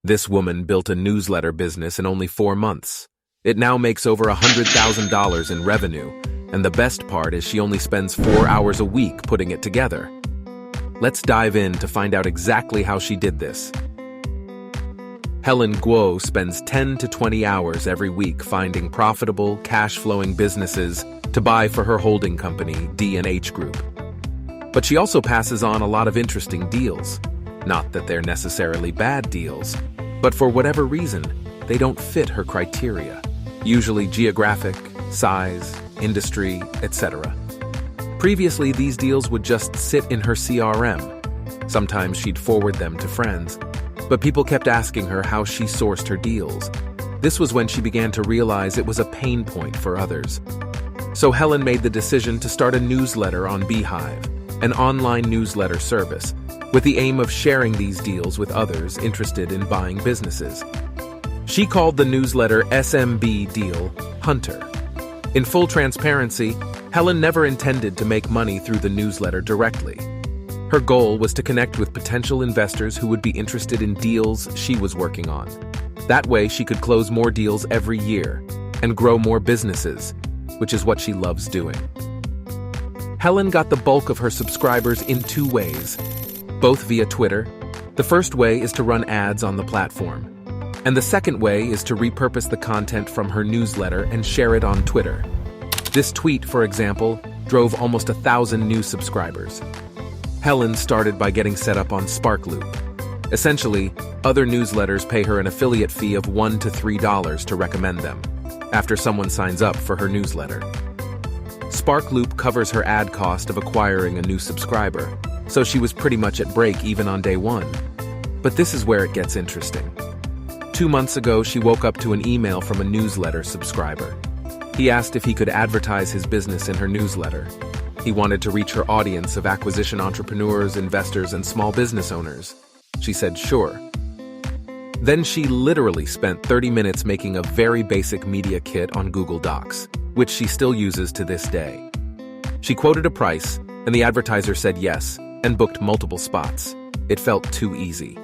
This woman built a newsletter business in only 4 months. It now makes over $100,000 in revenue, and the best part is she only spends 4 hours a week putting it together. Let's dive in to find out exactly how she did this. Helen Guo spends 10 to 20 hours every week finding profitable, cash-flowing businesses to buy for her holding company, D&H Group. But she also passes on a lot of interesting deals. Not that they're necessarily bad deals, but for whatever reason, they don't fit her criteria, usually geographic, size, industry, etc. Previously, these deals would just sit in her CRM. Sometimes she'd forward them to friends, but people kept asking her how she sourced her deals. This was when she began to realize it was a pain point for others. So Helen made the decision to start a newsletter on Beehive, an online newsletter service, with the aim of sharing these deals with others interested in buying businesses. She called the newsletter SMB Deal Hunter. In full transparency, Helen never intended to make money through the newsletter directly. Her goal was to connect with potential investors who would be interested in deals she was working on. That way, she could close more deals every year and grow more businesses, which is what she loves doing. Helen got the bulk of her subscribers in 2 ways, both via Twitter. The first way is to run ads on the platform, and the second way is to repurpose the content from her newsletter and share it on Twitter. This tweet, for example, drove almost 1,000 new subscribers. Helen started by getting set up on Sparkloop. Essentially, other newsletters pay her an affiliate fee of $1 to $3 to recommend them, after someone signs up for her newsletter. Sparkloop covers her ad cost of acquiring a new subscriber, so she was pretty much at break even on day 1. But this is where it gets interesting. 2 months ago, she woke up to an email from a newsletter subscriber. He asked if he could advertise his business in her newsletter. He wanted to reach her audience of acquisition entrepreneurs, investors, and small business owners. She said sure. Then she literally spent 30 minutes making a very basic media kit on Google Docs, which she still uses to this day. She quoted a price, and the advertiser said yes, and booked multiple spots. It felt too easy.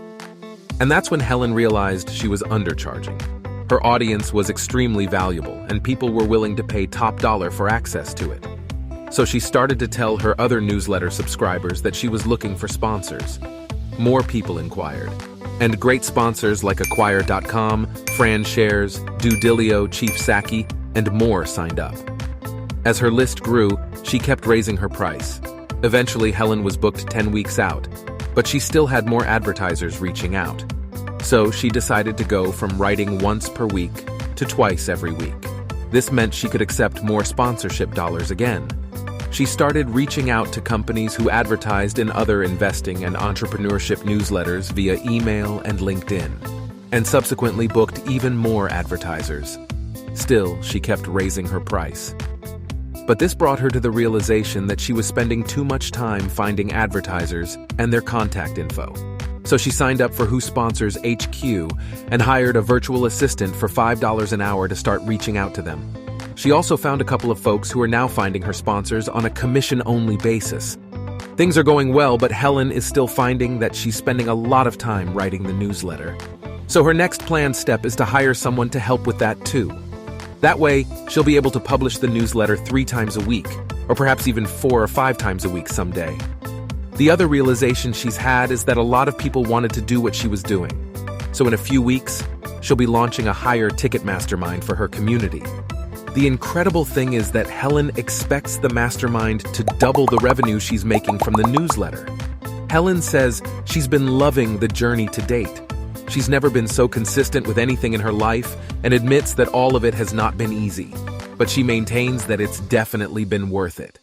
And that's when Helen realized she was undercharging. Her audience was extremely valuable, and people were willing to pay top dollar for access to it. So she started to tell her other newsletter subscribers that she was looking for sponsors. More people inquired, and great sponsors like Acquire.com, FranShares, Dudilio, Chief Saki, and more signed up. As her list grew, she kept raising her price. Eventually, Helen was booked 10 weeks out, but she still had more advertisers reaching out. So she decided to go from writing once per week to twice every week. This meant she could accept more sponsorship dollars again. She started reaching out to companies who advertised in other investing and entrepreneurship newsletters via email and LinkedIn, and subsequently booked even more advertisers. Still, she kept raising her price. But this brought her to the realization that she was spending too much time finding advertisers and their contact info. So she signed up for Who Sponsors HQ and hired a virtual assistant for $5 an hour to start reaching out to them. She also found a couple of folks who are now finding her sponsors on a commission-only basis. Things are going well, but Helen is still finding that she's spending a lot of time writing the newsletter. So her next planned step is to hire someone to help with that too. That way, she'll be able to publish the newsletter 3 times a week, or perhaps even 4 or 5 times a week someday. The other realization she's had is that a lot of people wanted to do what she was doing. So in a few weeks, she'll be launching a higher ticket mastermind for her community. The incredible thing is that Helen expects the mastermind to double the revenue she's making from the newsletter. Helen says she's been loving the journey to date. She's never been so consistent with anything in her life and admits that all of it has not been easy, but she maintains that it's definitely been worth it.